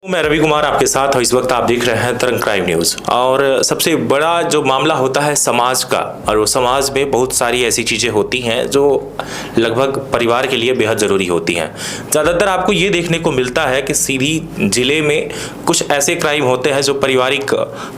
मैं रवि कुमार आपके साथ और इस वक्त आप देख रहे हैं तरंग क्राइम न्यूज़। और सबसे बड़ा जो मामला होता है समाज का, और वो समाज में बहुत सारी ऐसी चीज़ें होती हैं जो लगभग परिवार के लिए बेहद ज़रूरी होती हैं। ज़्यादातर आपको ये देखने को मिलता है कि सीधी ज़िले में कुछ ऐसे क्राइम होते हैं जो पारिवारिक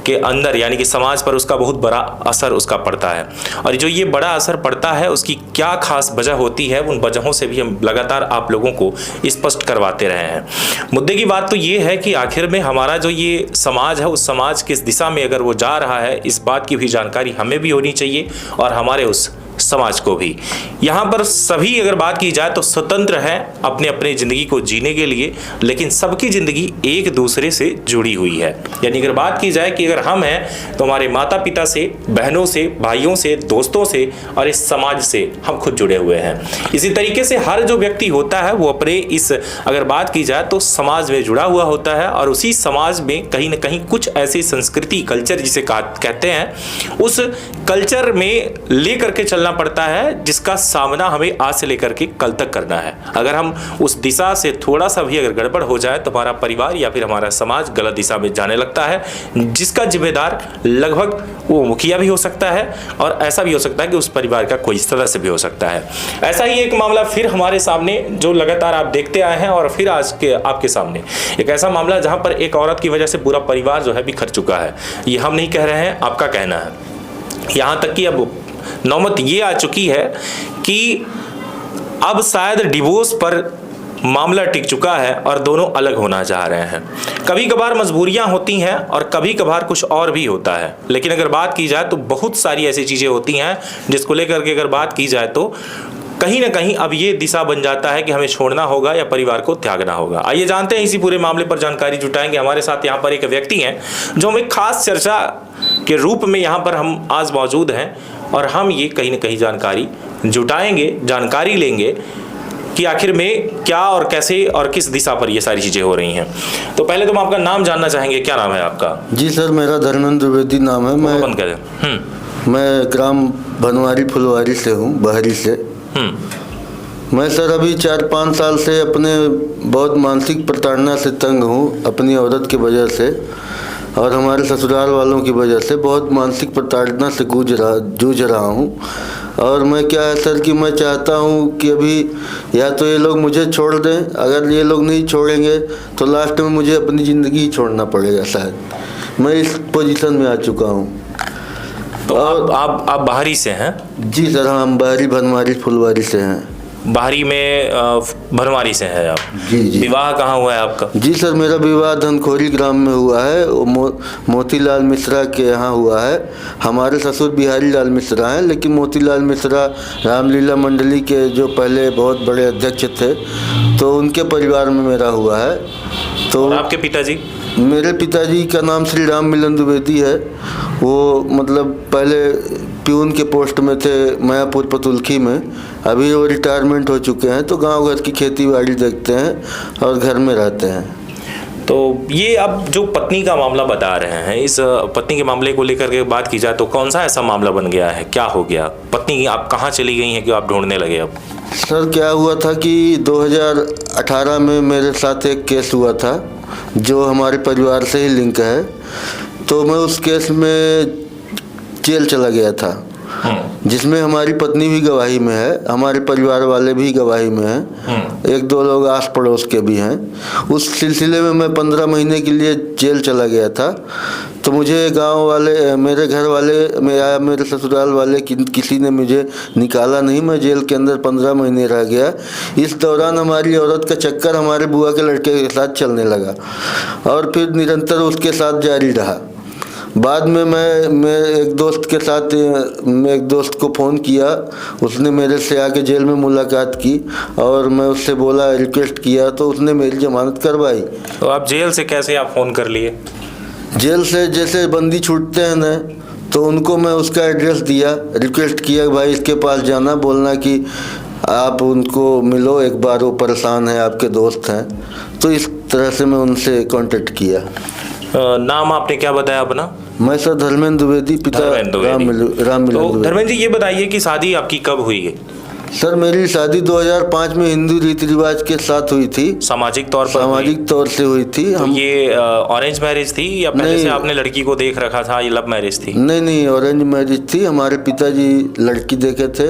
के अंदर यानी कि समाज पर उसका बहुत बड़ा असर उसका पड़ता है। और जो ये बड़ा असर पड़ता है उसकी क्या खास वजह होती है, उन वजहों से भी हम लगातार आप लोगों को स्पष्ट करवाते रहे हैं। मुद्दे की बात तो ये है कि आखिर में हमारा जो ये समाज है उस समाज किस दिशा में अगर वो जा रहा है, इस बात की भी जानकारी हमें भी होनी चाहिए और हमारे उस समाज को भी। यहाँ पर सभी अगर बात की जाए तो स्वतंत्र हैं अपने अपने ज़िंदगी को जीने के लिए, लेकिन सबकी ज़िंदगी एक दूसरे से जुड़ी हुई है। यानी अगर बात की जाए कि अगर हम हैं तो हमारे माता पिता से, बहनों से, भाइयों से, दोस्तों से और इस समाज से हम खुद जुड़े हुए हैं। इसी तरीके से हर जो व्यक्ति होता है वो अपने इस अगर बात की जाए तो समाज में जुड़ा हुआ होता है, और उसी समाज में कहीं ना कहीं कुछ ऐसी संस्कृति, कल्चर जिसे कहते हैं, उस कल्चर में लेकर के चलना पड़ता है जिसका सामना हमें आज से लेकर के कल तक करना है। अगर हम उस दिशा से थोड़ा सा भी अगर गड़बड़ हो जाए तो हमारा परिवार या फिर हमारा समाज गलत दिशा में जाने लगता है, जिसका जिम्मेदार लगभग वो मुखिया भी हो सकता है और ऐसा भी हो सकता है कि उस परिवार का कोई सदस्य भी हो सकता है। ऐसा ही एक मामला फिर हमारे सामने जो लगातार आप देखते आए हैं, और फिर आज के आपके सामने एक ऐसा मामला जहां पर एक औरत की वजह से पूरा परिवार जो है बिखर चुका है। ये हम नहीं कह रहे हैं, आपका कहना है। यहाँ तक कि अब नौबत ये आ चुकी है कि अब शायद डिवोर्स पर मामला टिक चुका है और दोनों अलग होना चाह रहे हैं। कभी कभार मजबूरियां होती हैं और कभी कभार कुछ और भी होता है, लेकिन अगर बात की जाए तो बहुत सारी ऐसी चीज़ें होती हैं जिसको लेकर के अगर बात की जाए तो कहीं ना कहीं अब ये दिशा बन जाता है कि हमें छोड़ना होगा या परिवार को त्यागना होगा। आइए जानते हैं इसी पूरे मामले पर जानकारी जुटाएंगे। हमारे साथ यहाँ पर एक व्यक्ति हैं जो हमें खास चर्चा के रूप में यहाँ पर हम आज मौजूद हैं, और हम ये कहीं ना कहीं जानकारी जुटाएंगे, जानकारी लेंगे कि आखिर में क्या और कैसे और किस दिशा पर ये सारी चीज़ें हो रही हैं। तो पहले तो हम आपका नाम जानना चाहेंगे, क्या नाम है आपका? जी सर, मेरा धर्मेंद्र द्विवेदी नाम है। मैं ग्राम बनवारी फुलवारी से हूँ, बहरी से। मैं सर अभी 4-5 साल से अपने बहुत मानसिक प्रताड़ना से तंग हूँ, अपनी औरत की वजह से और हमारे ससुराल वालों की वजह से बहुत मानसिक प्रताड़ना से जूझ रहा हूँ। और मैं क्या है सर कि मैं चाहता हूँ कि अभी या तो ये लोग मुझे छोड़ दें, अगर ये लोग नहीं छोड़ेंगे तो लास्ट में मुझे अपनी ज़िंदगी ही छोड़ना पड़ेगा। शायद मैं इस पोजीशन में आ चुका हूँ। तो आप बाहरी से हैं? जी सर, हम बाहरी बनवारी फुलवारी से हैं। बाहरी में भरवारी से है आप? जी जी। विवाह कहाँ हुआ है आपका? जी सर, मेरा विवाह धनखोरी ग्राम में हुआ है, मोतीलाल मिश्रा के यहाँ हुआ है। हमारे ससुर बिहारी लाल मिश्रा हैं, लेकिन मोतीलाल मिश्रा रामलीला मंडली के जो पहले बहुत बड़े अध्यक्ष थे, तो उनके परिवार में मेरा हुआ है। तो और आपके पिताजी? मेरे पिताजी का नाम श्री राम मिलन द्विवेदी है। वो मतलब पहले प्यून के पोस्ट में थे मायापुर पतुलखी में, अभी वो रिटायरमेंट हो चुके हैं। तो गांव घर की खेती बाड़ी देखते हैं और घर में रहते हैं। तो ये अब जो पत्नी का मामला बता रहे हैं, इस पत्नी के मामले को लेकर के बात की जाए तो कौन सा ऐसा मामला बन गया है, क्या हो गया? पत्नी आप कहाँ चली गई हैं कि आप ढूंढने लगे? अब सर क्या हुआ था कि 2018 में मेरे साथ एक केस हुआ था जो हमारे परिवार से ही लिंक है। तो मैं उस केस में जेल चला गया था, जिसमें हमारी पत्नी भी गवाही में है, हमारे परिवार वाले भी गवाही में हैं, 1-2 लोग आस पड़ोस के भी हैं। उस सिलसिले में मैं 15 महीने के लिए जेल चला गया था। तो मुझे गांव वाले, मेरे घर वाले या मेरे ससुराल वाले किसी ने मुझे निकाला नहीं। मैं जेल के अंदर 15 महीने रह गया। इस दौरान हमारी औरत का चक्कर हमारे बुआ के लड़के के साथ चलने लगा और फिर निरंतर उसके साथ जारी रहा। बाद में मैं एक दोस्त को फ़ोन किया, उसने मेरे से आके जेल में मुलाकात की और मैं उससे बोला, रिक्वेस्ट किया, तो उसने मेरी जमानत करवाई। तो आप जेल से कैसे आप फ़ोन कर लिए? जेल से जैसे बंदी छूटते हैं ना, तो उनको मैं उसका एड्रेस दिया, रिक्वेस्ट किया भाई इसके पास जाना, बोलना कि आप उनको मिलो एक बार, वो परेशान है, आपके दोस्त हैं। तो इस तरह से मैं उनसे कांटेक्ट किया। नाम आपने क्या बताया अपना? मैं सर धर्मेंद्र द्विवेदी, पिता राम मिलन। तो धर्मेंद्र जी ये बताइए कि शादी आपकी कब हुई है? सर मेरी शादी 2005 में हिंदू रीति रिवाज के साथ हुई थी। सामाजिक तौर पर सामाजिक तौर से हुई थी। तो ये ऑरेंज मैरिज थी या पहले से आपने लड़की को देख रखा था, ये लव मैरिज थी? नहीं, ऑरेंज मैरिज थी। हमारे पिताजी लड़की देखे थे,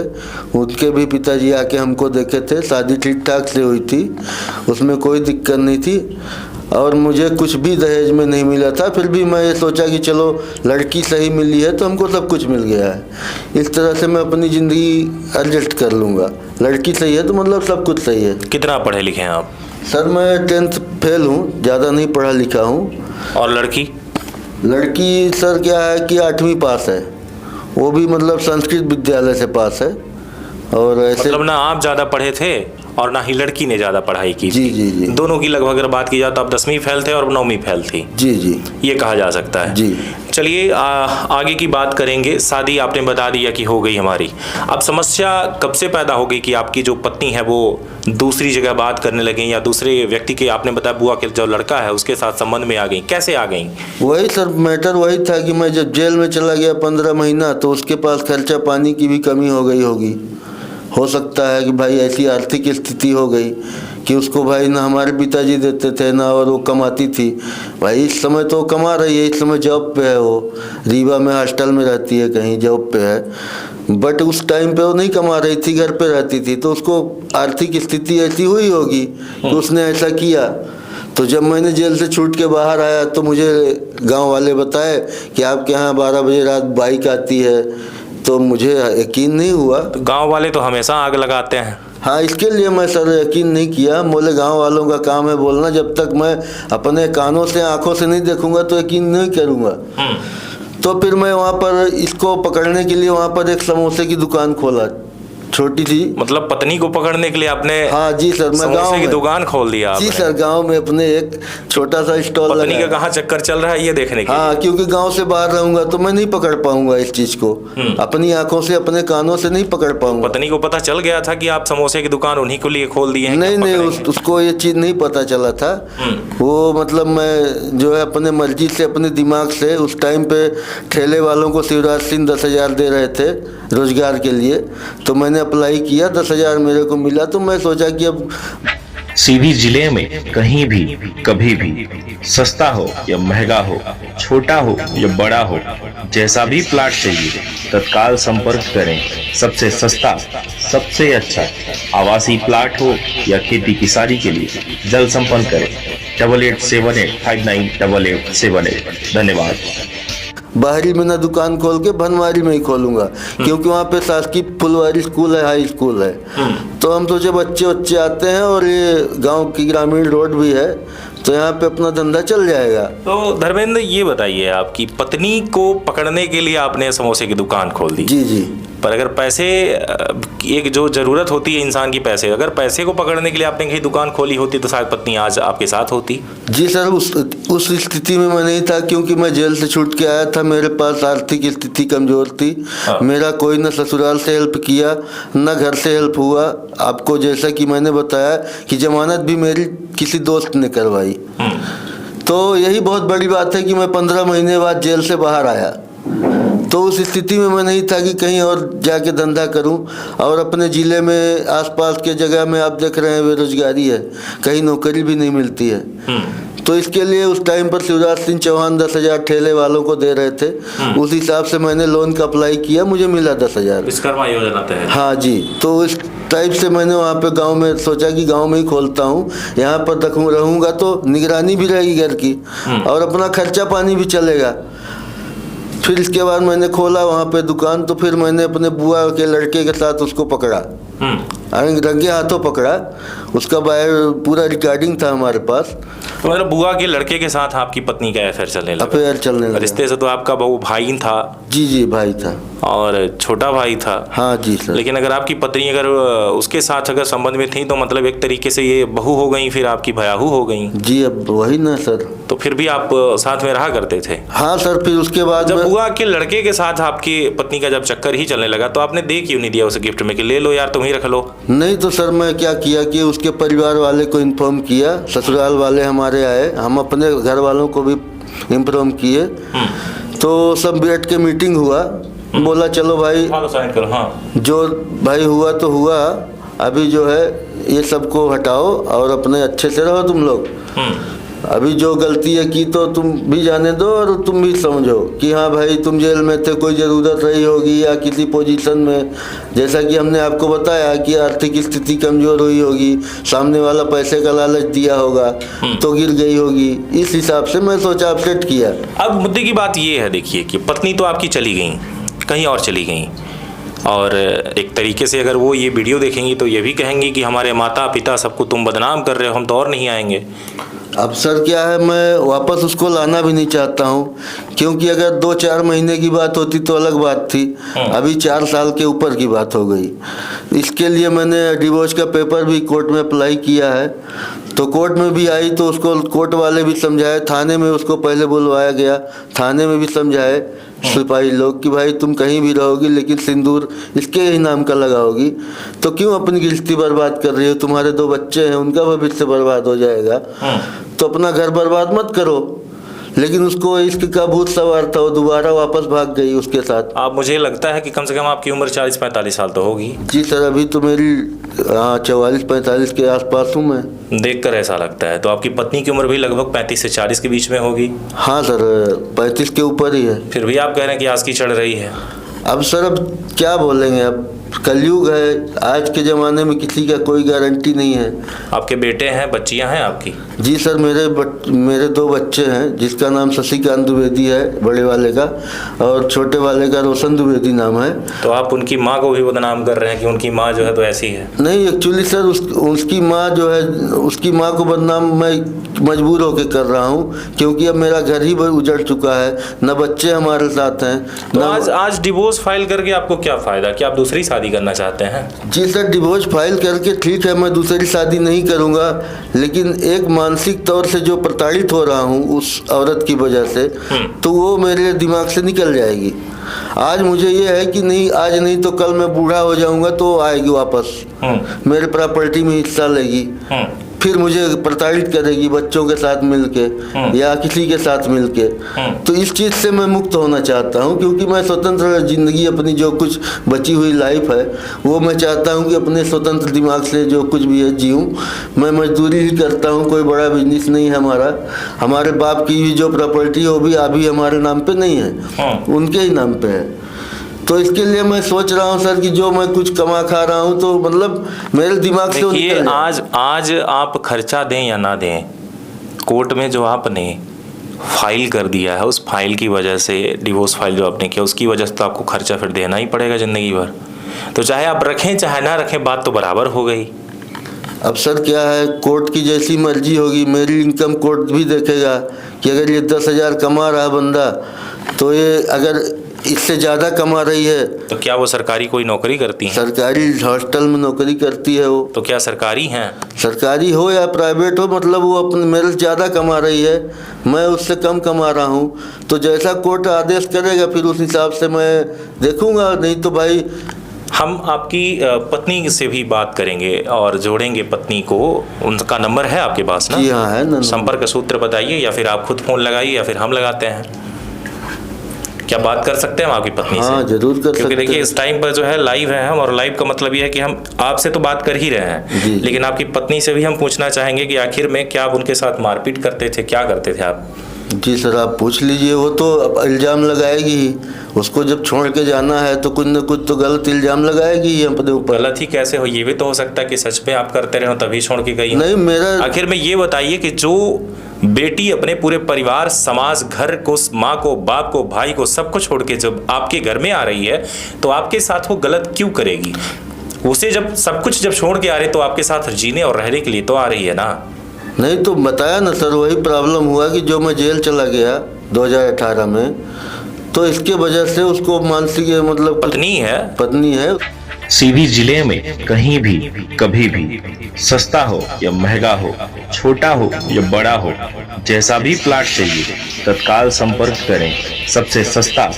उनके भी पिताजी आके हमको देखे थे। शादी ठीक ठाक से हुई थी, उसमें कोई दिक्कत नहीं थी और मुझे कुछ भी दहेज में नहीं मिला था। फिर भी मैं ये सोचा कि चलो लड़की सही मिली है तो हमको सब कुछ मिल गया है, इस तरह से मैं अपनी ज़िंदगी एडजस्ट कर लूँगा। लड़की सही है तो मतलब सब कुछ सही है। कितना पढ़े लिखे हैं आप? सर मैं 10th फेल हूँ, ज़्यादा नहीं पढ़ा लिखा हूँ। और लड़की? लड़की सर क्या है कि 8वीं पास है, वो भी मतलब संस्कृत विद्यालय से पास है। और ऐसे मतलब ना आप ज़्यादा पढ़े थे और ना ही लड़की ने ज़्यादा पढ़ाई की? जी। दोनों की लगभग अगर बात की जाए तो आप 10वीं फेल थे और 9वीं फेल थी। जी, ये कहा जा सकता है। जी। चलिए आगे की बात करेंगे। शादी आपने बता दिया कि हो गई हमारी। अब समस्या कब से पैदा हो गई कि आपकी जो पत्नी है वो दूसरी जगह बात करने लगी या दूसरे व्यक्ति के, आपने बताया बुआ के जो लड़का है उसके साथ संबंध में आ गई? कैसे आ गई? वही सर मैटर वही था कि मैं जब जेल में चला गया 15 महीना तो उसके पास खर्चा पानी की भी कमी हो गई होगी। हो सकता है कि भाई ऐसी आर्थिक स्थिति हो गई कि उसको भाई ना हमारे पिताजी देते थे ना और वो कमाती थी। भाई इस समय तो कमा रही है, इस समय जॉब पे है, वो रीवा में हॉस्टल में रहती है, कहीं जॉब पे है। बट उस टाइम पे वो नहीं कमा रही थी, घर पे रहती थी, तो उसको आर्थिक स्थिति ऐसी हुई होगी कि उसने ऐसा किया। तो जब मैंने जेल से छूट के बाहर आया तो मुझे गाँव वाले बताए कि आपके यहाँ 12 बजे रात बाइक आती है, तो मुझे यकीन नहीं हुआ। तो गांव वाले तो हमेशा आग लगाते हैं। हाँ, इसके लिए मैं सर यकीन नहीं किया। बोले गांव वालों का काम है बोलना, जब तक मैं अपने कानों से आंखों से नहीं देखूंगा तो यकीन नहीं करूंगा। तो फिर मैं वहाँ पर इसको पकड़ने के लिए वहाँ पर एक समोसे की दुकान खोला, छोटी सी। मतलब पत्नी को पकड़ने के लिए आपने? हाँ जी सर, मैं गाँव की दुकान खोल दिया आपने? जी सर, गांव में अपने एक छोटा सा स्टॉल पत्नी का कहाँ चक्कर चल रहा है ये देखने के? हाँ, क्योंकि गांव से बाहर रहूंगा तो मैं नहीं पकड़ पाऊंगा इस चीज को, अपनी आंखों से अपने कानों से नहीं पकड़ पाऊंगा। पत्नी को पता चल गया था कि आप समोसे की दुकान उन्हीं को लिए खोल दी है? नहीं, उसको ये चीज नहीं पता चला था। वो मतलब मैं जो है अपने मर्जी से अपने दिमाग से, उस टाइम पे ठेले वालों को शिवराज सिंह 10,000 दे रहे थे रोजगार के लिए, तो मैंने अप्लाई किया, 10,000 मेरे को मिला। तो मैं सोचा कि अब सीधी जिले में कहीं भी कभी भी सस्ता हो या महंगा हो, छोटा हो या बड़ा हो, जैसा भी प्लाट चाहिए तत्काल संपर्क करें। सबसे सस्ता, सबसे अच्छा आवासीय प्लाट हो या खेती किसानी के लिए जल्द संपर्क करें 8878598878। धन्यवाद। बाहरी में ना दुकान खोल के बनवारी में ही खोलूंगा, क्योंकि वहाँ पे शासकीय फुलवारी स्कूल है, हाई स्कूल है। तो हम सोचे बच्चे आते हैं और ये गांव की ग्रामीण रोड भी है, तो यहाँ पे अपना धंधा चल जाएगा। तो धर्मेंद्र ये बताइए, आपकी पत्नी को पकड़ने के लिए आपने समोसे की दुकान खोल दी? जी। पर अगर पैसे, एक जो ज़रूरत होती है इंसान की पैसे, अगर पैसे को पकड़ने के लिए आपने कहीं दुकान खोली होती तो शायद पत्नी आज आपके साथ होती। जी सर, उस स्थिति में मैं नहीं था, क्योंकि मैं जेल से छूट के आया था, मेरे पास आर्थिक स्थिति कमज़ोर थी। मेरा कोई न ससुराल से हेल्प किया न घर से हेल्प हुआ। आपको जैसा कि मैंने बताया कि जमानत भी मेरी किसी दोस्त ने करवाई। तो यही बहुत बड़ी बात है कि मैं 15 महीने बाद जेल से बाहर आया। तो उस स्थिति में मैं नहीं था कि कहीं और जाके धंधा करूं, और अपने ज़िले में आसपास के जगह में आप देख रहे हैं बेरोजगारी है, कहीं नौकरी भी नहीं मिलती है। तो इसके लिए उस टाइम पर शिवराज सिंह चौहान 10,000 ठेले वालों को दे रहे थे, उस हिसाब से मैंने लोन का अप्लाई किया, मुझे मिला 10,000। विश्वकर्मा योजना तहत? हाँ जी। तो इस टाइप से मैंने वहाँ पे गांव में सोचा कि गांव में ही खोलता हूँ, यहाँ पर रहूँगा तो निगरानी भी रहेगी घर की और अपना खर्चा पानी भी चलेगा। फिर इसके बाद मैंने खोला वहाँ पे दुकान, तो फिर मैंने अपने बुआ के लड़के के साथ उसको पकड़ा, रंगे हाथों पकड़ा। उसका पूरा रिकॉर्डिंग था हमारे पास। तो मतलब बुआ के लड़के के साथ आपकी पत्नी का अफेयर चलने लगा? रिश्ते से तो आपका वो भाई था? जी भाई था, और छोटा भाई था। हाँ जी सर। लेकिन अगर आपकी पत्नी अगर उसके साथ अगर संबंध में थी तो मतलब एक तरीके से ये बहू हो गई, फिर आपकी भयाहू हो गई। जी, अब वही ना सर। तो फिर भी आप साथ में रहा करते थे? हाँ सर। फिर उसके बाद जब बुआ के लड़के के साथ आपकी पत्नी का जब चक्कर ही चलने लगा तो आपने दे क्यों नहीं दिया उसे गिफ्ट में कि ले लो यार तुम ही रख लो? नहीं तो सर मैं क्या किया कि उसके परिवार वाले को इन्फॉर्म किया, ससुराल वाले हमारे आए, हम अपने घर वालों को भी इन्फॉर्म किए। तो सब बैठ के मीटिंग हुआ बोला चलो भाई साइन करो। हाँ, जो भाई हुआ तो हुआ, अभी जो है ये सबको हटाओ और अपने अच्छे से रहो तुम लोग। अभी जो गलती है की तो तुम भी जाने दो और तुम भी समझो कि हाँ भाई तुम जेल में थे, कोई ज़रूरत रही होगी या किसी पोजीशन में, जैसा कि हमने आपको बताया कि आर्थिक स्थिति कमज़ोर हुई होगी, सामने वाला पैसे का लालच दिया होगा तो गिर गई होगी, इस हिसाब से मैं सोचा अपडेट किया। अब मुद्दे की बात ये है, देखिए कि पत्नी तो आपकी चली गई, कहीं और चली गई, और एक तरीके से अगर वो ये वीडियो देखेंगी तो ये भी कहेंगी कि हमारे माता पिता सबको तुम बदनाम कर रहे हो, हम तो और नहीं आएंगे। अब सर क्या है, मैं वापस उसको लाना भी नहीं चाहता हूँ, क्योंकि अगर 2-4 महीने की बात होती तो अलग बात थी, अभी 4 साल के ऊपर की बात हो गई। इसके लिए मैंने डिवोर्स का पेपर भी कोर्ट में अप्लाई किया है, तो कोर्ट में भी आई तो उसको कोर्ट वाले भी समझाए, थाने में उसको पहले बुलवाया गया, थाने में भी समझाए सिपाही लोग कि भाई तुम कहीं भी रहोगी लेकिन सिंदूर इसके ही नाम का लगाओगी, तो क्यों अपनी गृहस्थी बर्बाद कर रही हो, तुम्हारे 2 बच्चे हैं उनका भविष्य बर्बाद हो जाएगा, तो अपना घर बर्बाद मत करो। लेकिन उसको इश्क का भूत सवार था, वो दोबारा वापस भाग गई उसके साथ। आप, मुझे लगता है कि कम से कम आपकी उम्र 40-45 साल तो होगी। जी सर, अभी तो मेरी 44-45 के आसपास हूँ मैं। देखकर ऐसा लगता है। तो आपकी पत्नी की उम्र भी लगभग 35 से 40 के बीच में होगी। हाँ सर, 35 के ऊपर ही है। फिर भी आप कह रहे हैं कि आज की चढ़ रही है। अब सर अब क्या बोलेंगे, अब कलयुग है, आज के ज़माने में किसी का कोई गारंटी नहीं है। आपके बेटे हैं, बच्चियां हैं आपकी? जी सर, मेरे 2 बच्चे हैं, जिसका नाम शशिकांत द्विवेदी है बड़े वाले का, और छोटे वाले का रोशन द्विवेदी नाम है। तो आप उनकी माँ को भी बदनाम कर रहे हैं कि उनकी माँ जो है तो ऐसी है? नहीं, एक्चुअली सर उसकी माँ जो है, उसकी माँ को बदनाम मैं मजबूर होकर कर रहा हूँ, क्योंकि अब मेरा घर ही उजड़ चुका है, न बच्चे हमारे साथ हैं। तो आज डिवोर्स फाइल करके आपको क्या फ़ायदा, कि आप दूसरी शादी करना चाहते हैं? जी सर, डिवोर्स फाइल करके ठीक है, मैं दूसरी शादी नहीं करूंगा, लेकिन एक मानसिक तौर से जो प्रताड़ित हो रहा हूं उस औरत की वजह से, तो वो मेरे दिमाग से निकल जाएगी। आज मुझे ये है कि नहीं, आज नहीं तो कल मैं बूढ़ा हो जाऊंगा तो आएगी वापस, मेरे प्रॉपर्टी में हिस्सा लेगी, फिर मुझे प्रताड़ित करेगी बच्चों के साथ मिलके या किसी के साथ मिलके। तो इस चीज़ से मैं मुक्त होना चाहता हूं, क्योंकि मैं स्वतंत्र जिंदगी, अपनी जो कुछ बची हुई लाइफ है वो मैं चाहता हूं कि अपने स्वतंत्र दिमाग से जो कुछ भी है जीऊं। मैं मजदूरी ही करता हूं, कोई बड़ा बिजनेस नहीं है हमारा। हमारे बाप की भी जो प्रॉपर्टी है वो भी अभी हमारे नाम पे नहीं है, उनके ही नाम पे है। तो इसके लिए मैं सोच रहा हूँ सर कि जो मैं कुछ कमा खा रहा हूँ तो मतलब मेरे दिमाग से देखिए, आज आप खर्चा दें या ना दें, कोर्ट में जो आपने फाइल कर दिया है, उस फाइल की वजह से, डिवोर्स फाइल जो आपने किया उसकी वजह से तो आपको खर्चा फिर देना ही पड़ेगा ज़िंदगी भर। तो चाहे आप रखें चाहे ना रखें, बात तो बराबर हो गई। अब सर क्या है, कोर्ट की जैसी मर्जी होगी, मेरी इनकम कोर्ट भी देखेगा कि अगर ये 10,000 कमा रहा बंदा, तो ये अगर इससे ज़्यादा कमा रही है तो क्या वो सरकारी कोई नौकरी करती हैं? सरकारी हॉस्टल में नौकरी करती है वो। तो क्या सरकारी हैं? सरकारी हो या प्राइवेट हो, मतलब वो अपने मेरे से ज़्यादा कमा रही है, मैं उससे कम कमा रहा हूँ, तो जैसा कोर्ट आदेश करेगा फिर उस हिसाब से मैं देखूँगा। नहीं तो भाई, हम आपकी पत्नी से भी बात करेंगे और जोड़ेंगे पत्नी को। उनका नंबर है आपके पास ना? जी हाँ है ना। संपर्क सूत्र बताइए, या फिर आप खुद फ़ोन लगाइए या फिर हम लगाते हैं। क्या बात कर सकते हैं हम आपकी पत्नी से? हाँ जरूर कर सकते हैं। क्योंकि देखिए इस टाइम पर जो है लाइव है हम, और लाइव का मतलब ये है कि हम आपसे तो बात कर ही रहे हैं, लेकिन आपकी पत्नी से भी हम पूछना चाहेंगे कि आखिर में क्या आप उनके साथ मारपीट करते थे, क्या करते थे आप? जी सर, आप पूछ लीजिए, वो तो इल्ज़ाम लगाएगी ही। उसको जब छोड़ के जाना है तो कुछ न कुछ तो गलत इल्ज़ाम लगाएगी ही अपने ऊपर। गलत ही कैसे हो, ये भी तो हो सकता है कि सच में आप करते रहे हो तभी छोड़ के गई। नहीं, मेरा आखिर में ये बताइए कि जो बेटी अपने पूरे परिवार, समाज, घर को, माँ को, बाप को, भाई को, सबको छोड़ के जब आपके घर में आ रही है, तो आपके साथ वो गलत क्यों करेगी? उसे जब सब कुछ जब छोड़ के आ रही तो आपके साथ जीने और रहने के लिए तो आ रही है ना? नहीं तो बताया ना सर, वही प्रॉब्लम हुआ कि जो मैं जेल चला गया 2018 में, तो इसके वजह से उसको मानसिक, मतलब पत्नी है। सीधी जिले में कहीं भी कभी भी, सस्ता हो या महंगा हो, छोटा हो या बड़ा हो, जैसा भी प्लाट चाहिए तत्काल संपर्क करें। सबसे सस्ता,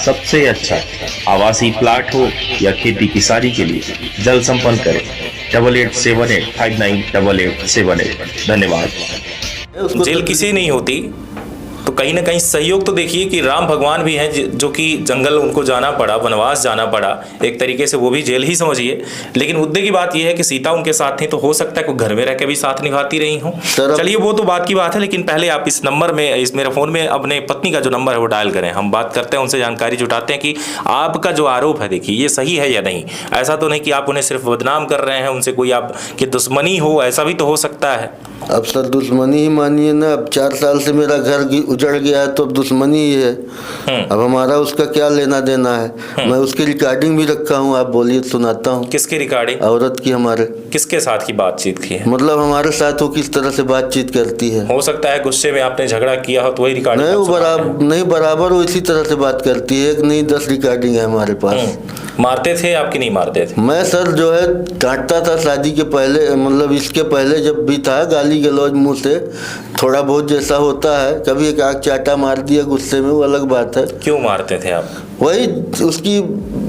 सबसे अच्छा आवासीय प्लाट हो या खेती किसानी के लिए जल्द संपर्क करें 8878598878। धन्यवाद। जेल किसी नहीं होती, तो कहीं ना कहीं सहयोग तो देखिए कि राम भगवान भी हैं जो कि जंगल उनको जाना पड़ा, वनवास जाना पड़ा, एक तरीके से वो भी जेल ही समझिए। लेकिन मुद्दे की बात यह है कि सीता उनके साथ थी, तो हो सकता है कोई घर में रह के भी साथ निभाती रही हो। चलिए वो तो बात की बात है, लेकिन पहले आप इस नंबर में, इस मेरे फोन में अपने पत्नी का जो नंबर है वो डायल करें। हम बात करते हैं उनसे, जानकारी जुटाते हैं कि आपका जो आरोप है देखिए ये सही है या नहीं। ऐसा तो नहीं कि आप उन्हें सिर्फ बदनाम कर रहे हैं, उनसे कोई आपकी दुश्मनी हो, ऐसा भी तो हो सकता है। अब सर दुश्मनी ही मानिए ना। अब 4 साल से मेरा घर उजड़ गया है तो अब दुश्मनी ही है। अब हमारा उसका क्या लेना देना है। मैं उसकी रिकॉर्डिंग भी रखा हूँ, आप बोलिए सुनाता हूँ। किसकी रिकॉर्डिंग? औरत की। हमारे किसके साथ की बातचीत की है? मतलब हमारे साथ वो किस तरह से बातचीत करती है। हो सकता है गुस्से में आपने झगड़ा किया हो तो वही रिकॉर्डिंग नहीं, वो बराबर वो इसी तरह से बात करती है। एक नहीं 10 रिकॉर्डिंग है हमारे पास। मारते थे आपकी नहीं मारते थे? मैं सर जो है डांटता था शादी के पहले, मतलब इसके पहले जब भी था, गाली गलौज मुंह से थोड़ा बहुत जैसा होता है। कभी एक आग चाटा मार दिया गुस्से में, वो अलग बात है। क्यों मारते थे आप? वही उसकी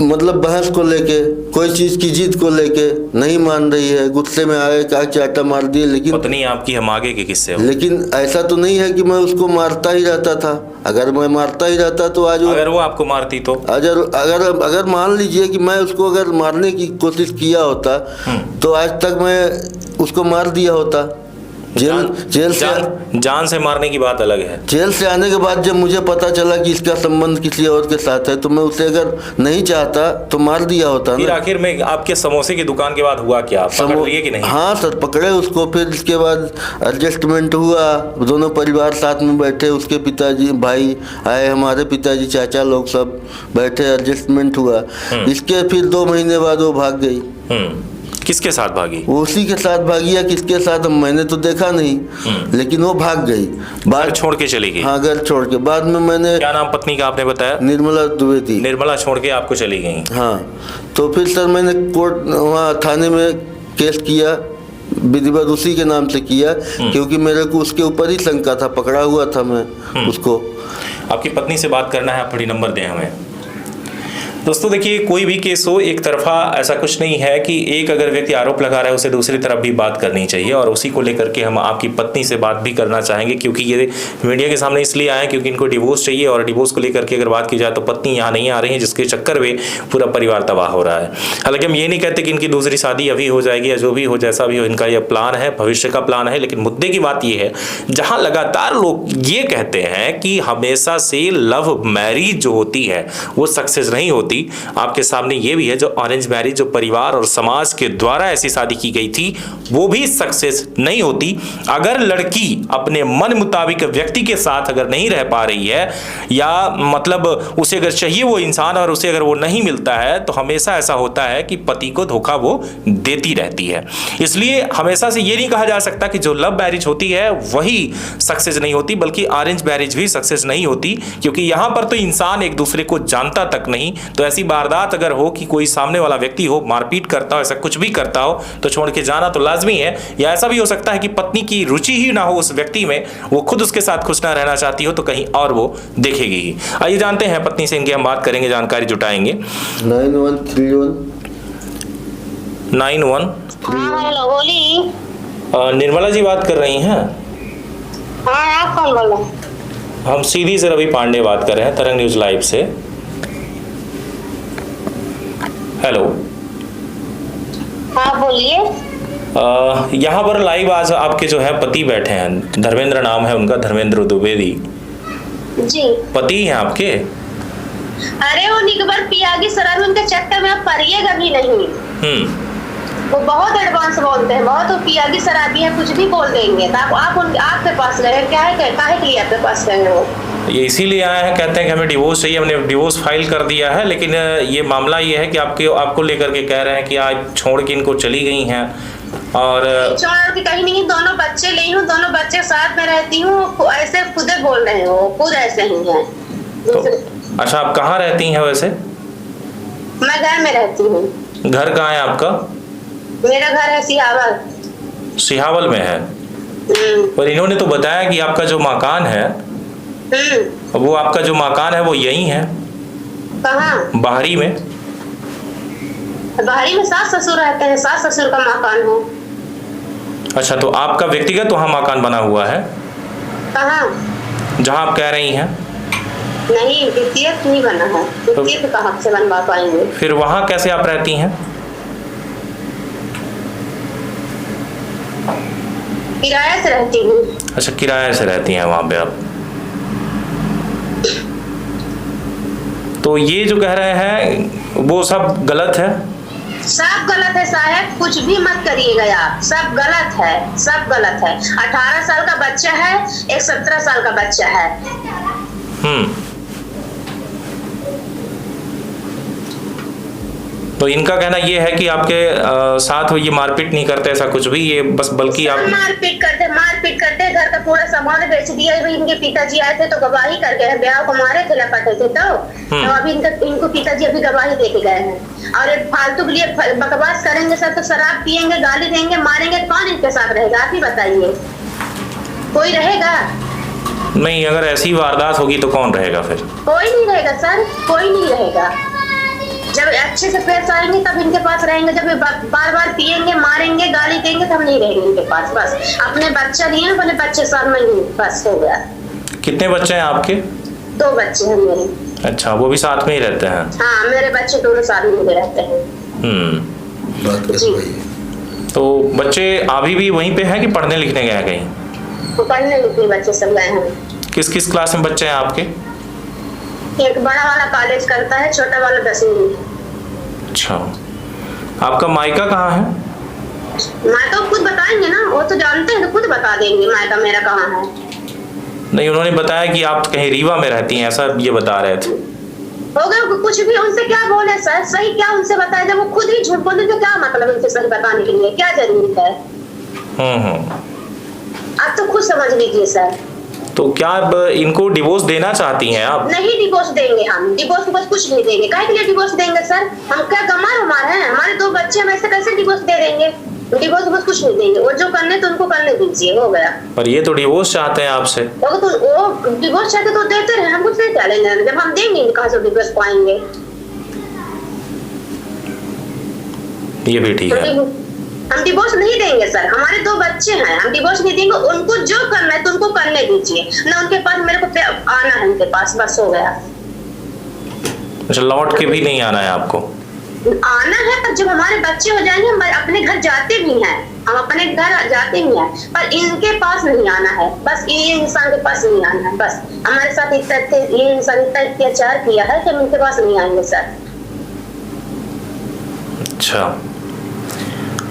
मतलब बहस को लेके, कोई चीज की जिद को लेके, नहीं मान रही है, गुस्से में आए आग चाटा मार दिए। लेकिन पत्नी आपकी हम आगे के किस्से हो। लेकिन ऐसा तो नहीं है कि मैं उसको मारता ही रहता था। अगर मैं मारता ही रहता तो आज अगर वो आपको मारती तो? अगर मान लीजिए कि मैं उसको अगर मारने की कोशिश किया होता तो आज तक मैं उसको मार दिया होता। जान से मारने की बात अलग है। जेल से आने के बाद जब मुझे पता चला कि इसका संबंध किसी और के साथ है तो मैं उसे अगर नहीं चाहता तो मार दिया होता। फिर आखिर में आपके समोसे की दुकान के बाद हुआ क्या? पकड़ लिए कि नहीं? हाँ सर, पकड़े उसको। फिर इसके बाद एडजस्टमेंट हुआ, दोनों परिवार साथ में बैठे, उसके पिताजी भाई आए, हमारे पिताजी चाचा लोग सब बैठे, एडजस्टमेंट हुआ। इसके फिर 2 महीने बाद वो भाग गई। किसके साथ भागी? उसी के साथ भागी या किसके साथ मैंने तो देखा नहीं, लेकिन वो भाग गई। घर छोड़ के चली गई? हाँ, घर छोड़ के। बाद में मैंने, क्या नाम पत्नी का आपने बताया? निर्मला द्विवेदी। निर्मला छोड़ के आपको चली गई? हाँ। तो फिर सर मैंने कोर्ट वहाँ थाने में केस किया, विधिवत उसी के नाम से किया, क्योंकि मेरे को उसके ऊपर ही शंका था, पकड़ा हुआ था मैं उसको। आपकी पत्नी से बात करना है, आप थोड़ी नंबर दें हमें। दोस्तों देखिए, कोई भी केस हो एक तरफा ऐसा कुछ नहीं है कि एक अगर व्यक्ति आरोप लगा रहा है उसे दूसरी तरफ भी बात करनी चाहिए, और उसी को लेकर के हम आपकी पत्नी से बात भी करना चाहेंगे, क्योंकि ये मीडिया के सामने इसलिए आए क्योंकि इनको डिवोर्स चाहिए, और डिवोर्स को लेकर के अगर बात की जाए तो पत्नी यहाँ नहीं आ रही है, जिसके चक्कर में पूरा परिवार तबाह हो रहा है। हालांकि हम ये नहीं कहते कि इनकी दूसरी शादी अभी हो जाएगी या जो भी हो, जैसा भी हो, इनका यह प्लान है, भविष्य का प्लान है। लेकिन मुद्दे की बात यह है, जहाँ लगातार लोग ये कहते हैं कि हमेशा से लव मैरिज जो होती है वो सक्सेस नहीं होती, आपके सामने ये भी है जो अरेंज मैरिज, जो परिवार और समाज के द्वारा ऐसी शादी की गई थी, वो भी सक्सेस नहीं होती। अगर लड़की अपने मन मुताबिक व्यक्ति के साथ अगर नहीं रह पा रही है, या मतलब उसे अगर चाहिए वो इंसान और उसे अगर वो नहीं मिलता है, तो हमेशा ऐसा होता है कि पति को धोखा वो देती रहती है। इसलिए हमेशा से ये नहीं कहा जा सकता कि जो लव मैरिज होती है वही सक्सेस नहीं होती, बल्कि अरेंज मैरिज भी सक्सेस नहीं होती, क्योंकि यहां पर तो इंसान एक दूसरे को जानता तक नहीं। तो ऐसी वारदात अगर हो कि कोई सामने वाला व्यक्ति हो, मारपीट करता हो, ऐसा कुछ भी करता हो, तो छोड़ के जाना तो लाजमी है। या ऐसा भी हो सकता है कि पत्नी की रुचि ही ना हो उस व्यक्ति में, वो खुद उसके साथ खुश ना रहना चाहती हो, तो कहीं और वो देखेगी ही। आइए जानते हैं पत्नी से, इनकी हम बात करेंगे, जानकारी जुटाएंगे। 9131। हाँ हेलो, बोली। निर्मला जी बात कर रही हैं? हाँ, आप कौन बोल रहे हैं? हम सीधी से रवि पांडे बात कर रहे हैं, तरंग न्यूज लाइव से। हेलो। हाँ बोलिए। यहाँ पर लाइव आज आपके जो है पति बैठे हैं, धर्मेंद्र नाम है उनका, धर्मेंद्र द्विवेदी जी। पति हैं आपके? अरे वो निकबर पियागी शराब उनके चक्कर में आप पढ़िएगा भी नहीं। वो बहुत एडवांस बोलते हैं, बहुत वो पियागी शराबी है, कुछ भी बोल देंगे। तो आप आपके पास गए, क्या है, काहे के लिए आपके पास गए वो? ये इसीलिए आए हैं, कहते हैं कि हमें डिवोर्स चाहिए, हमने डिवोर्स फाइल कर दिया है, लेकिन ये मामला ये है कि आपको लेकर के कह रहे हैं कि आप छोड़ के इनको चली गई हैं। और छोड़ के कहीं नहीं, दोनों बच्चे ली हूँ, दोनों बच्चे साथ में रहती हूँ, ऐसे खुद बोल रहे हो, खुद ऐसे ही है। तो अच्छा, आप कहाँ रहती हैं वैसे? मैं घर में रहती हूँ। घर कहाँ है आपका? मेरा घर है सिहावल। सिहावल में है? पर इन्होंने तो बताया कि आपका जो मकान है, वो आपका जो मकान है वो यही है। कहाँ? बाहरी में। बाहरी में सास ससुर रहते हैं, सास ससुर का मकान हो। अच्छा, तो आपका व्यक्तिगत वहाँ मकान बना हुआ है? कहाँ? जहाँ आप कह रही हैं? नहीं, द्वितीयक नहीं बना है, द्वितीयक कहाँ से बनवा पाएंगे? फिर वहाँ कैसे आप रहती हैं? किराए से रहती हूँ। अच्छा, किराए से रहती हैं वहाँ पे आप। तो ये जो कह रहे हैं वो सब गलत है? सब गलत है साहब, कुछ भी मत करिएगा आप, सब गलत है, सब गलत है। 18 साल का बच्चा है, एक 17 साल का बच्चा है। तो इनका कहना ये है कि आपके साथ ये मारपीट नहीं करते ऐसा कुछ भी, ये बस बल्कि आप मारपीट करते, घर का पूरा सामान बेच दिया। इनके पिताजी आए थे तो गवाही कर गए हैं, ब्याह को मारे थे, लपटे थे तो अभी इनको पिताजी अभी गवाही दे के गए हैं। और फालतू के लिए बकवास करेंगे सब, तो शराब पियेंगे, गाली देंगे, मारेंगे, कौन इनके साथ रहेगा? आप ही बताइए, कोई रहेगा? नहीं, अगर ऐसी वारदात होगी तो कौन रहेगा फिर? कोई नहीं रहेगा सर, कोई नहीं रहेगा। जब अच्छे से पेश आएंगे तब इनके पास रहेंगे, जब बार बार पियेंगे, मारेंगे, गाली देंगे तब नहीं रहेंगे इनके पास। बस अपने बच्चा लिए, अपने बच्चे साथ में ही बस हो गया। कितने बच्चे हैं आपके? 2 बच्चे हैं मेरे। अच्छा, वो भी साथ में ही रहते हैं? हाँ, मेरे बच्चे दोनों साथ में रहते हैं। बात बस वही है। तो बच्चे अभी भी वहीं पे हैं कि पढ़ने लिखने गए हैं कहीं? तो पढ़ने लिखने बच्चे सब गए हैं। किस किस क्लास में बच्चे हैं आपके? एक बड़ा वाला कॉलेज करता है, छोटा वाला 10वीं में। अच्छा, आपका मायका कहाँ है? मायका खुद बताएंगे ना, वो तो जानते हैं, तो खुद बता देंगे मायका मेरा कहाँ है। नहीं, उन्होंने बताया कि आप कहीं रीवा में रहती हैं, ऐसा ये बता रहे थे। हो गया कुछ भी, उनसे क्या बोले सर, सही क्या उनसे बताया? जब वो खुद ही झूठ बोले तो क्या मतलब उनसे सही बताने के लिए क्या जरूरत है? आप तो खुद समझ लीजिए सर। तो क्या अब इनको डिवोर्स देना चाहती हैं आप? नहीं डिवोर्स देंगे हम, डिवोर्स बस कुछ नहीं देंगे। काहे के लिए डिवोर्स देंगे सर? हम क्या गंवार हैं? हमारे 2 बच्चे, हम ऐसे कैसे डिवोर्स दे देंगे? डिवोर्स बस कुछ नहीं देंगे, वो जो करने तो उनको करने दीजिए, हो गया। पर ये तो डिवोर्स चाहते हैं आपसे। वो डिवोर्स चाहते तो देते रहे, हम कुछ नहीं चलेंगे। जब हम देंगे कहाँ से डिवोर्स पाएंगे? ये भी ठीक है। हम डिवोर्स नहीं देंगे सर, हमारे 2 बच्चे हैं, हम डिवोर्स नहीं देंगे। उनको जो करना है तो उनको करने दीजिए ना, उनके पास मेरे को आना है उनके पास, बस हो गया। अच्छा, लौट के भी नहीं आना है आपको? आना है, पर जब हमारे बच्चे हो जाएंगे हम अपने घर जाते भी हैं, हम अपने घर जाते भी हैं, पर इनके पास नहीं आना है। बस ये इंसान के पास नहीं आना है, बस हमारे साथ ये इंसान इतना अत्याचार किया है कि हम इनके पास नहीं आएंगे सर। अच्छा,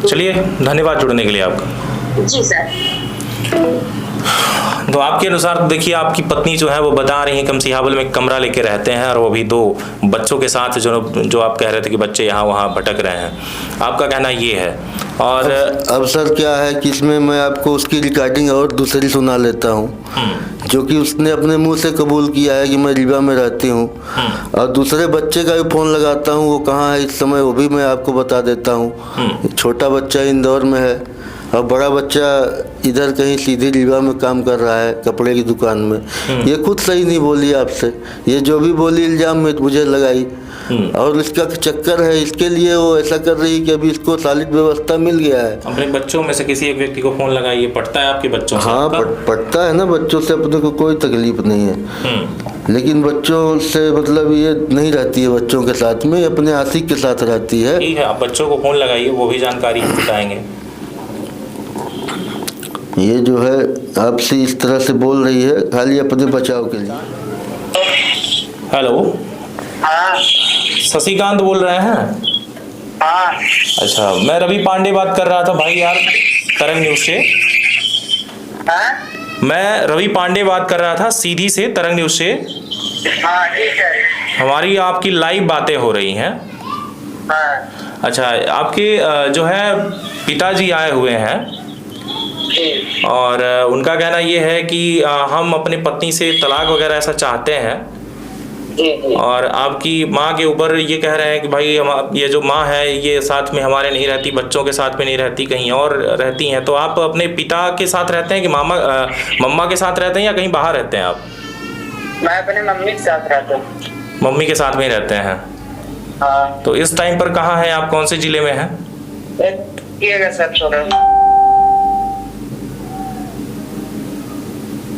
चलिए, धन्यवाद जुड़ने के लिए आपका। जी सर। तो आपके अनुसार देखिए, आपकी पत्नी जो है वो बता रही है कि हम सिहावल में कमरा लेके रहते हैं और वो भी 2 बच्चों के साथ, जो आप कह रहे थे कि बच्चे यहाँ वहाँ भटक रहे हैं, आपका कहना ये है। और अब सर क्या है कि इसमें मैं आपको उसकी रिकॉर्डिंग और दूसरी सुना लेता हूँ, जो कि उसने अपने मुंह से कबूल किया है कि मैं रीवा में रहती हूँ। और दूसरे बच्चे का भी फ़ोन लगाता हूँ, वो कहाँ है इस समय वो भी मैं आपको बता देता हूँ। छोटा बच्चा इंदौर में है और बड़ा बच्चा इधर कहीं सीधे रीवा में काम कर रहा है, कपड़े की दुकान में। ये खुद सही नहीं बोली आपसे, ये जो भी बोली इल्ज़ाम में मुझे लगाई। और इसका चक्कर है, इसके लिए वो ऐसा कर रही है कि अभी इसको सॉलिड व्यवस्था मिल गया है। अपने बच्चों में से किसी एक व्यक्ति को फ़ोन लगाइए, पढ़ता है आपके बच्चों से? हाँ, पढ़ता है ना, बच्चों से अपने को कोई तकलीफ नहीं है, लेकिन बच्चों से मतलब ये नहीं रहती है, बच्चों के साथ में अपने आशिक के साथ रहती है। ठीक है, आप बच्चों को फ़ोन लगाइए, वो भी जानकारी बताएंगे। ये जो है आपसे इस तरह से बोल रही है खाली अपने बचाव के लिए। हेलो, हाँ। शशिकांत बोल रहे हैं? हाँ। अच्छा, मैं रवि पांडे बात कर रहा था भाई यार, तरंग न्यूज से। हाँ? मैं रवि पांडे बात कर रहा था सीधी से, तरंग न्यूज से। हाँ, ठीक है। हमारी आपकी लाइव बातें हो रही हैं। हाँ। अच्छा, आपके जो है पिताजी आए हुए हैं और उनका कहना ये है कि हम अपने पत्नी से तलाक वगैरह ऐसा चाहते हैं। और आपकी माँ के ऊपर ये कह रहे हैं कि भाई ये जो माँ है ये साथ में हमारे नहीं रहती, बच्चों के साथ में नहीं रहती, कहीं और रहती हैं। तो आप अपने पिता के साथ रहते हैं कि मम्मा के साथ रहते हैं या कहीं बाहर रहते हैं आप? मैं अपने मम्मी के साथ रहता हूँ। मम्मी के साथ में ही रहते हैं? हाँ। तो इस टाइम पर कहाँ हैं आप, कौन से जिले में हैं? सर छोड़ा।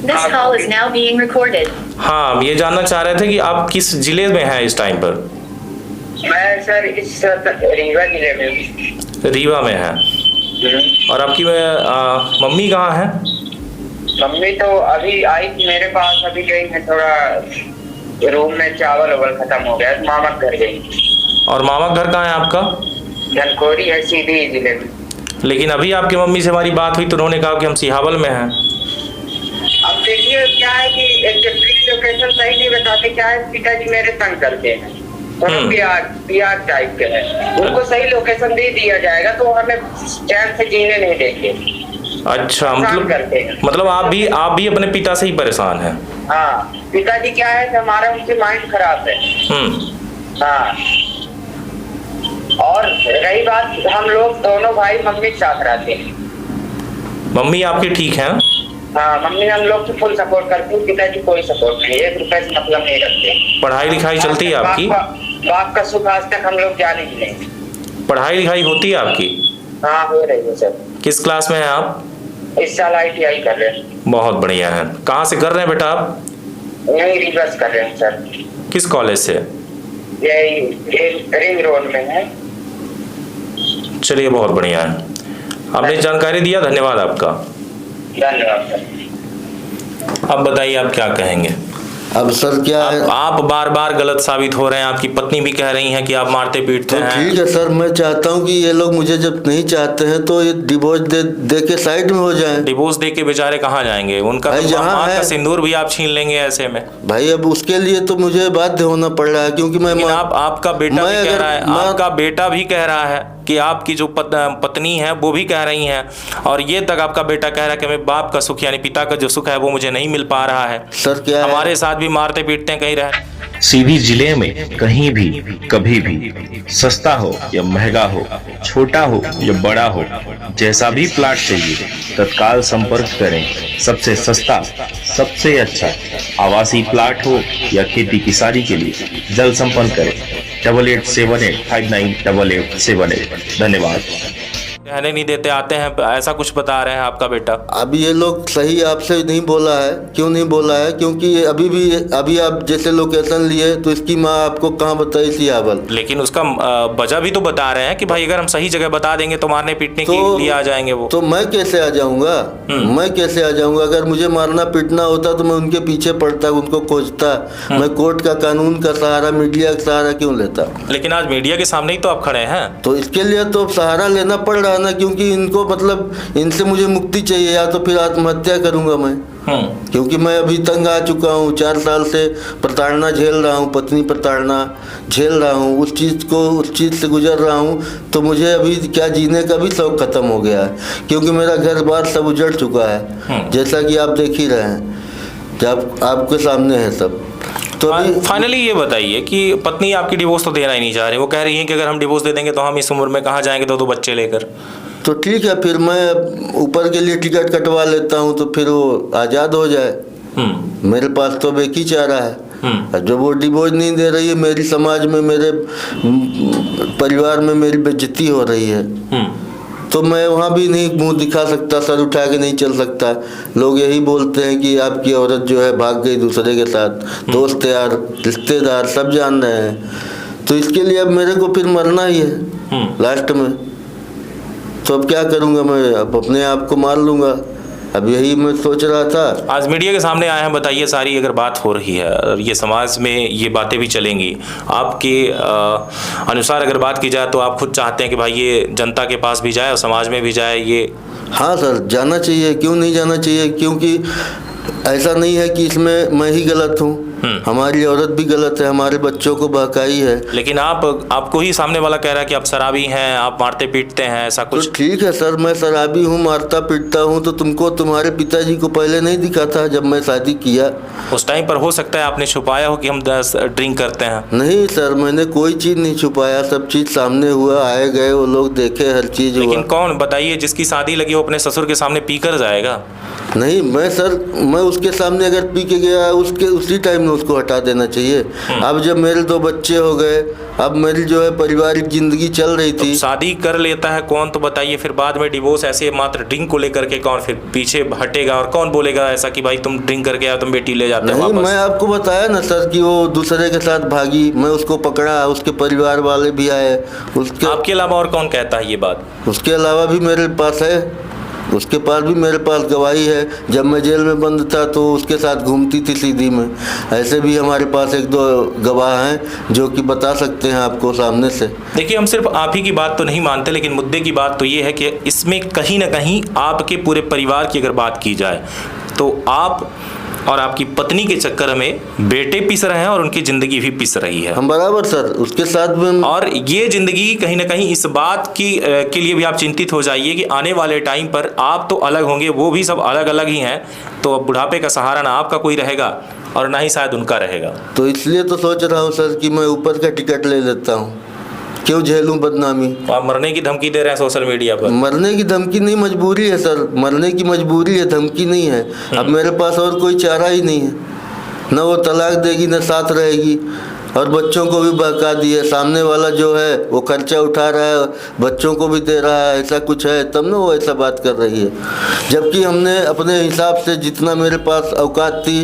This call is now being recorded. हाँ, हम ये जानना चाह रहे थे कि आप किस जिले में हैं इस टाइम पर? मैं सर इस रीवा जिले में। रीवा में है। और आपकी मम्मी कहाँ है? मम्मी तो अभी आई थी मेरे पास, अभी गई है थोड़ा रूम में चावल वावल खत्म हो गया तो मामा घर गई। और मामा घर कहाँ है आपका? धनकोरी है, सीधी जिले में। लेकिन अभी आपकी मम्मी से हमारी बात हुई तो उन्होंने कहा कि हम सिहावल में हैं। अब देखिए क्या है कि एग्जैक्टली लोकेशन सही नहीं बताते, क्या है पिताजी मेरे तंग करते हैं, पीआर टाइप के हैं, उनको सही लोकेशन दे दिया जाएगा तो हमें चैन से जीने नहीं देंगे। अच्छा, करते हैं। मतलब आप भी अपने पिता से ही परेशान हैं? हाँ, पिताजी क्या है कि हमारा उनसे माइंड खराब है। हाँ, और रही बात, हम लोग दोनों भाई मम्मी के साथ रहते हैं। मम्मी आपके ठीक हैं? हाँ, मम्मी हम लोग तो फुल सपोर्ट करती है, पिताजी कोई सपोर्ट नहीं, 1 रुपए से मतलब नहीं रखते। पढ़ाई लिखाई चलती है आपकी? बाप का सुख आज तक हम लोग जाने ही नहीं। पढ़ाई लिखाई होती है आपकी? हाँ, हो रही है सर। किस क्लास में हैं आप? इस साल ITI कर रहे हैं। बहुत बढ़िया है। कहाँ से कर रहे हैं बेटा आप? यही रिवर्स कर रहे हैं सर। किस कॉलेज से? यही रिंग रोड में है। चलिए, बहुत बढ़िया है। आपने जानकारी दिया, धन्यवाद आपका। धन्यवाद सर। अब बताइए आप क्या कहेंगे? अब सर क्या है, आप बार बार गलत साबित हो रहे हैं। आपकी पत्नी भी कह रही हैं कि आप मारते पीटते तो हैं। ठीक है सर, मैं चाहता हूँ कि ये लोग मुझे जब नहीं चाहते हैं तो ये डिवोर्स दे के साइड में हो जाएं। डिवोर्स दे के बेचारे कहाँ जाएंगे? उनका भाई तो जहाँ माँ है, का सिंदूर भी आप छीन लेंगे ऐसे में। भाई अब उसके लिए तो मुझे बाध्य होना पड़ रहा है, क्योंकि मैं आपका बेटा भी कह रहा है, आपका बेटा भी कह रहा है कि आपकी जो पत्नी है वो भी कह रही हैं, और ये तक आपका बेटा कह रहा है कि मैं बाप का सुख यानी पिता का जो सुख है वो मुझे नहीं मिल पा रहा है। सर क्या हमारे साथ भी मारते पीटते कहीं रहे। सीधी जिले में कहीं भी कभी भी सस्ता हो या महंगा हो, छोटा हो या बड़ा हो, जैसा भी प्लाट चाहिए तत्काल संपर्क करें। सबसे सस्ता, सबसे अच्छा आवासीय प्लाट हो या खेती किसानी के लिए जल्द संपर्क करें 8878598878। धन्यवाद। रहने नहीं देते, आते हैं, ऐसा कुछ बता रहे हैं आपका बेटा। अब ये लोग सही आपसे नहीं बोला है। क्यों नहीं बोला है? क्योंकि अभी आप जैसे लोकेशन लिए तो इसकी माँ आपको कहाँ बताई थी आवल। लेकिन उसका वजह भी तो बता रहे हैं कि भाई अगर हम सही जगह बता देंगे तो मारने पीटने के लिए आ जाएंगे वो। तो मैं कैसे आ जाऊंगा? मैं कैसे आ जाऊंगा? अगर मुझे मारना पीटना होता तो मैं उनके पीछे पड़ता, उनको खोजता। मैं कोर्ट का, कानून का सहारा, मीडिया का सहारा क्यों लेता? लेकिन आज मीडिया के सामने ही तो आप खड़े हैं। तो इसके लिए तो सहारा लेना पड़ रहा ना, क्योंकि इनको मतलब इनसे मुझे मुक्ति चाहिए, या तो फिर आत्महत्या करूंगा मैं। क्योंकि मैं अभी तंग आ चुका हूँ। 4 साल से प्रताड़ना झेल रहा हूँ, पत्नी प्रताड़ना झेल रहा हूँ, उस चीज़ से गुजर रहा हूँ। तो मुझे अभी क्या जीने का भी शौक खत्म हो गया है, क्योंकि मेरा घर बार सब उजड़ चुका है, जैसा कि आप देख ही रहे हैं, जब आपके सामने है सब। तो फाइनली ये बताइए कि पत्नी आपकी डिवोर्स तो देना ही नहीं चाह रही। वो कह रही है कि अगर हम डिवोर्स दे देंगे तो हम इस उम्र में कहाँ जाएंगे 2 बच्चे लेकर। तो ठीक है, फिर मैं ऊपर के लिए टिकट कटवा लेता हूँ, तो फिर वो आज़ाद हो जाए। मेरे पास तो एक ही चारा है। जब वो डिवोर्स नहीं दे रही है, मेरी समाज में, मेरे परिवार में मेरी बेइज्जती हो रही है, तो मैं वहाँ भी नहीं मुंह दिखा सकता, सर उठा के नहीं चल सकता। लोग यही बोलते हैं कि आपकी औरत जो है भाग गई दूसरे के साथ। दोस्त यार, रिश्तेदार सब जान रहे हैं। तो इसके लिए अब मेरे को फिर मरना ही है लास्ट में। तो अब क्या करूँगा मैं? अब अपने आप को मार लूँगा। अब यही मैं सोच रहा था। आज मीडिया के सामने आए हैं, बताइए सारी अगर बात हो रही है और ये समाज में ये बातें भी चलेंगी, आपके अनुसार अगर बात की जाए तो आप खुद चाहते हैं कि भाई ये जनता के पास भी जाए और समाज में भी जाए ये? हाँ सर, जाना चाहिए। क्यों नहीं जाना चाहिए? क्योंकि ऐसा नहीं है कि इसमें मैं ही गलत हूँ, हमारी औरत भी गलत है, हमारे बच्चों को बहकाई है। लेकिन आपको ही सामने वाला कह रहा है कि आप शराबी हैं, आप मारते पीटते हैं, ऐसा कुछ। तो ठीक है सर, मैं शराबी हूँ, मारता पीटता हूँ, तो तुमको तुम्हारे पिताजी को पहले नहीं दिखा था जब मैं शादी किया? उस टाइम पर हो सकता है आपने छुपाया हो कि हम 10 ड्रिंक करते हैं। नहीं सर, मैंने कोई चीज़ नहीं छुपाया, सब चीज़ सामने हुआ, आए गए वो लोग, देखे, हर चीज़ हुआ। लेकिन कौन बताइए जिसकी शादी लगी वो अपने ससुर के सामने पी कर जाएगा? नहीं मैं उसके सामने अगर पी के गया, उसी टाइम में उसको हटा देना चाहिए। अब जब मेरे 2 बच्चे हो गए, अब मेरी जो है पारिवारिक जिंदगी चल रही थी। शादी कर लेता है कौन तो बताइए, फिर बाद में डिवोर्स ऐसे मात्र ड्रिंक को लेकर के कौन फिर पीछे हटेगा और कौन बोलेगा ऐसा कि भाई तुम ड्रिंक करके आए तुम बेटी ले जाते हो नहीं, वापस। मैं आपको बताया ना सर कि वो दूसरे के साथ भागी, मैं उसको पकड़ा, उसके परिवार वाले भी आए, उसके आपके अलावा और कौन कहता है ये बात? उसके अलावा भी मेरे पास है, उसके पास भी मेरे पास गवाही है। जब मैं जेल में बंद था तो उसके साथ घूमती थी सीधी में। ऐसे भी हमारे पास एक दो गवाह हैं जो कि बता सकते हैं आपको सामने से। देखिए, हम सिर्फ आप ही की बात तो नहीं मानते, लेकिन मुद्दे की बात तो ये है कि इसमें कहीं ना कहीं आपके पूरे परिवार की अगर बात की जाए तो आप और आपकी पत्नी के चक्कर में बेटे पिस रहे हैं और उनकी जिंदगी भी पिस रही है। हम बराबर सर उसके साथ में। और ये जिंदगी कहीं ना कहीं इस बात की के लिए भी आप चिंतित हो जाइए कि आने वाले टाइम पर आप तो अलग होंगे, वो भी सब अलग अलग ही हैं, तो अब बुढ़ापे का सहारा ना आपका कोई रहेगा और ना ही शायद उनका रहेगा। तो इसलिए तो सोच रहा हूँ सर कि मैं ऊपर का टिकट ले लेता हूँ, क्यों झेलूं बदनामी। आप मरने की धमकी दे रहे हैं सोशल मीडिया पर। मरने की धमकी नहीं, मजबूरी है सर, मरने की मजबूरी है, धमकी नहीं है। अब मेरे पास और कोई चारा ही नहीं है, न वो तलाक देगी न साथ रहेगी, और बच्चों को भी बहका दिए। सामने वाला जो है वो खर्चा उठा रहा है, बच्चों को भी दे रहा है, ऐसा कुछ है तब ना वो ऐसा बात कर रही है। जबकि हमने अपने हिसाब से जितना मेरे पास औकात थी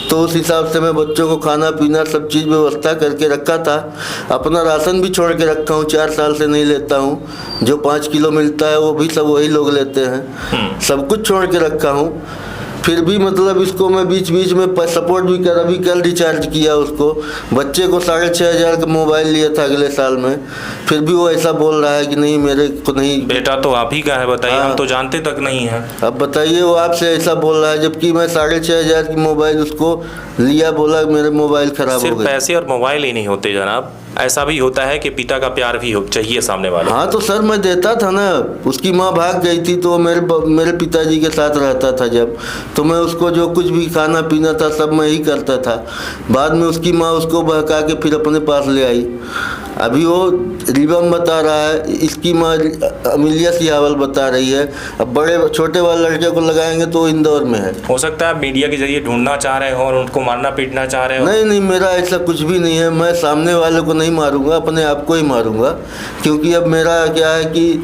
तो उस हिसाब से मैं बच्चों को खाना पीना सब चीज़ व्यवस्था करके रखा था। अपना राशन भी छोड़ के रखा हूँ, 4 साल से नहीं लेता हूँ। जो 5 किलो मिलता है वो भी सब वही लोग लेते हैं, सब कुछ छोड़ के रखा हूँ। फिर भी मतलब इसको मैं बीच बीच में सपोर्ट भी कर, अभी कल रिचार्ज किया उसको। बच्चे को 6,500 का मोबाइल लिया था अगले साल में, फिर भी वो ऐसा बोल रहा है कि नहीं मेरे को नहीं। बेटा तो आप ही का है, बताइए। हम तो जानते तक नहीं है। अब बताइए, वो आपसे ऐसा बोल रहा है जबकि मैं 6,500 की मोबाइल उसको लिया, बोला मेरे मोबाइल खराब हो सिर्फ गए। पैसे और मोबाइल ही नहीं होते जनाब, ऐसा भी होता है कि पिता का प्यार भी चाहिए सामने वाले। हाँ तो सर मैं देता था ना। उसकी माँ भाग गई थी तो मेरे पिताजी के साथ रहता था जब, तो मैं उसको जो कुछ भी खाना पीना था सब मैं ही करता था। बाद में उसकी माँ उसको बहका के फिर अपने पास ले आई। अभी वो रिबम बता रहा है, इसकी माँ अमिलिया सिहावल बता रही है। अब बड़े छोटे वाले लड़के को लगाएंगे तो इंदौर में है। हो सकता है मीडिया के जरिए ढूंढना चाह रहे हो और उनको मारना पीटना चाह रहे हो। नहीं नहीं, मेरा ऐसा कुछ भी नहीं है। मैं सामने वाले को नहीं मारूंगा, अपने आप को ही मारूंगा, क्योंकि अब मेरा क्या है कि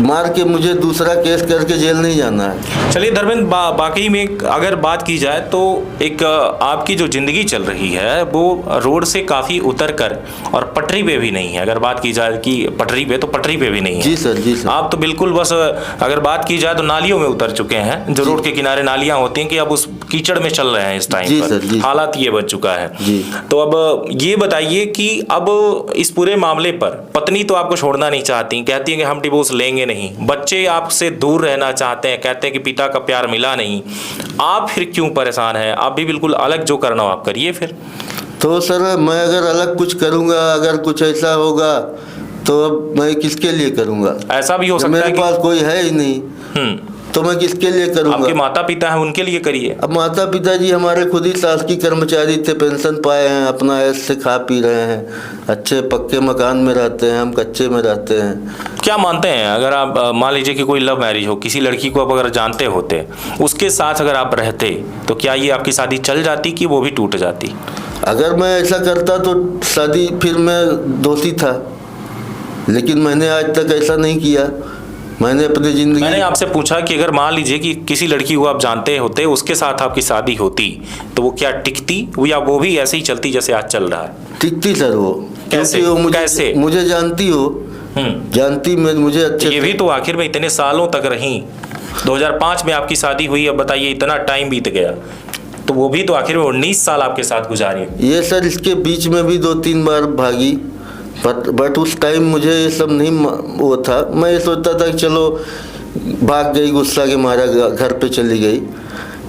मार के मुझे दूसरा केस करके जेल नहीं जाना है। चलिए धर्मेंद्र, बाकी में अगर बात की जाए तो एक आपकी जो ज़िंदगी चल रही है वो रोड से काफ़ी उतर कर और पटरी पे भी नहीं है। अगर बात की जाए कि पटरी पे, तो पटरी पे भी नहीं है। जी सर, जी सर। आप तो बिल्कुल बस अगर बात की जाए तो नालियों में उतर चुके हैं। जो रोड के किनारे नालियाँ होती हैं कि अब उस कीचड़ में चल रहे हैं इस टाइम पर। जी। हालात ये बन चुका है जी। तो अब ये बताइए कि अब इस पूरे मामले पर पत्नी तो आपको छोड़ना नहीं चाहती, कहती है कि हम डिवोर्स लेंगे नहीं। बच्चे आपसे दूर रहना चाहते हैं, कहते हैं कि पिता का प्यार मिला नहीं। आप फिर क्यों परेशान हैं? आप भी बिल्कुल अलग जो करना हो आप करिए फिर। तो सर मैं अगर अलग कुछ करूँगा, अगर कुछ ऐसा होगा तो अब मैं किसके लिए करूँगा? ऐसा भी हो सकता है मेरे कि पास कोई है ही नहीं, तो मैं किसके लिए करूँगा? आपके माता पिता हैं, उनके लिए करिए। अब माता पिताजी हमारे खुद ही शासकीय कर्मचारी थे, पेंशन पाए हैं, अपना ऐश से खा पी रहे हैं, अच्छे पक्के मकान में रहते हैं, हम कच्चे में रहते हैं। क्या मानते हैं, अगर आप मान लीजिए कि कोई लव मैरिज हो, किसी लड़की को आप अगर जानते होते, उसके साथ अगर आप रहते, तो क्या ये आपकी शादी चल जाती कि वो भी टूट जाती? अगर मैं ऐसा करता तो शादी फिर मैं दोषी था, लेकिन मैंने आज तक ऐसा नहीं किया। मैंने अपनी जिंदगी, मैंने आपसे पूछा कि अगर मान लीजिए कि किसी लड़की को आप जानते होते, उसके साथ आपकी शादी होती, तो वो क्या टिकती या वो भी ऐसे ही चलती जैसे आज चल रहा है? टिकती सर वो। कैसे? वो कैसे? मुझे जानती हो, जानती मैं, मुझे अच्छे ये भी तो आखिर में इतने सालों तक रही। 2005 में आपकी शादी हुई, अब बताइए इतना टाइम बीत गया, तो वो भी तो आखिर में 19 साल आपके साथ गुजारी। ये सर इसके बीच में भी 2-3 बार भागी, बट उस टाइम मुझे ये सब नहीं वो था। मैं ये सोचता था कि चलो भाग गई, गुस्सा के मारा घर पे चली गई।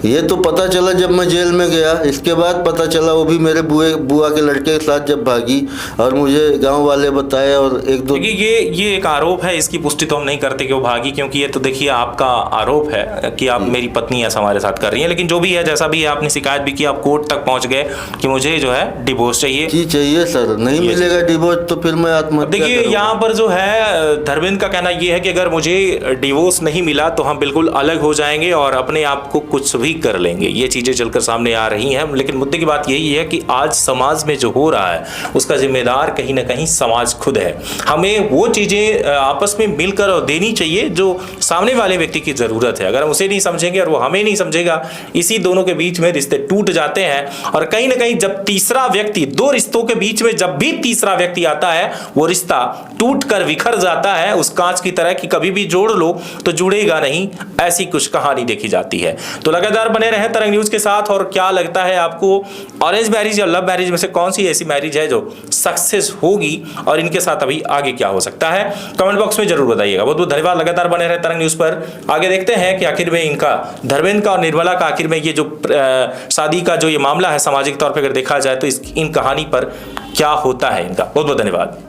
ये तो पता चला जब मैं जेल में गया, इसके बाद पता चला वो भी मेरे बुआ के लड़के के साथ जब भागी, और मुझे गांव वाले बताए। और 1-2 ये एक आरोप है, इसकी पुष्टि तो हम नहीं करते कि वो भागी, क्योंकि ये तो देखिए आपका आरोप है कि आप मेरी पत्नी ऐसा हमारे साथ कर रही है। लेकिन जो भी है, जैसा भी है, आपने शिकायत भी की, आप कोर्ट तक पहुंच गए कि मुझे जो है डिवोर्स चाहिए। जी चाहिए सर, नहीं मिलेगा डिवोर्स तो फिर मैं आत्महत्या देखिए करूंगा। यहाँ पर जो है धर्मेंद्र का कहना ये है कि अगर मुझे डिवोर्स नहीं मिला तो हम बिल्कुल अलग हो जाएंगे और अपने आप को कुछ भी भी कर लेंगे। ये चीज़ें चलकर सामने आ रही हैं, लेकिन मुद्दे की बात यही है कि आज समाज में जो हो रहा है उसका जिम्मेदार कहीं ना कहीं समाज खुद है। हमें वो चीज़ें आपस में मिलकर और देनी चाहिए जो सामने वाले व्यक्ति की ज़रूरत है। अगर हम उसे नहीं समझेंगे और वो हमें नहीं समझेगा, इसी दोनों के बीच में रिश्ते टूट जाते हैं। और कहीं ना कहीं जब तीसरा व्यक्ति, दो रिश्तों के बीच में जब भी तीसरा व्यक्ति आता है वो रिश्ता टूट कर बिखर जाता है, उस कांच की तरह कि कभी भी जोड़ लो तो जुड़ेगा नहीं, ऐसी कुछ कहानी देखी जाती है। तो लगातार बने रहें तरंग न्यूज के साथ। और क्या लगता है आपको, ऑरेंज मैरिज या लव मैरिज में से कौन सी ऐसी मैरिज है जो सक्सेस होगी और इनके साथ अभी आगे क्या हो सकता है, कमेंट बॉक्स में जरूर बताइएगा। बहुत बहुत धन्यवाद। लगातार बने रहे तरंग न्यूज पर। आगे देखते हैं कि आखिर में इनका, धर्मेंद्र का और निर्मला का, आखिर में ये जो शादी का जो ये मामला है सामाजिक तौर पर अगर देखा जाए तो इन कहानी पर क्या होता है इनका। बहुत बहुत धन्यवाद।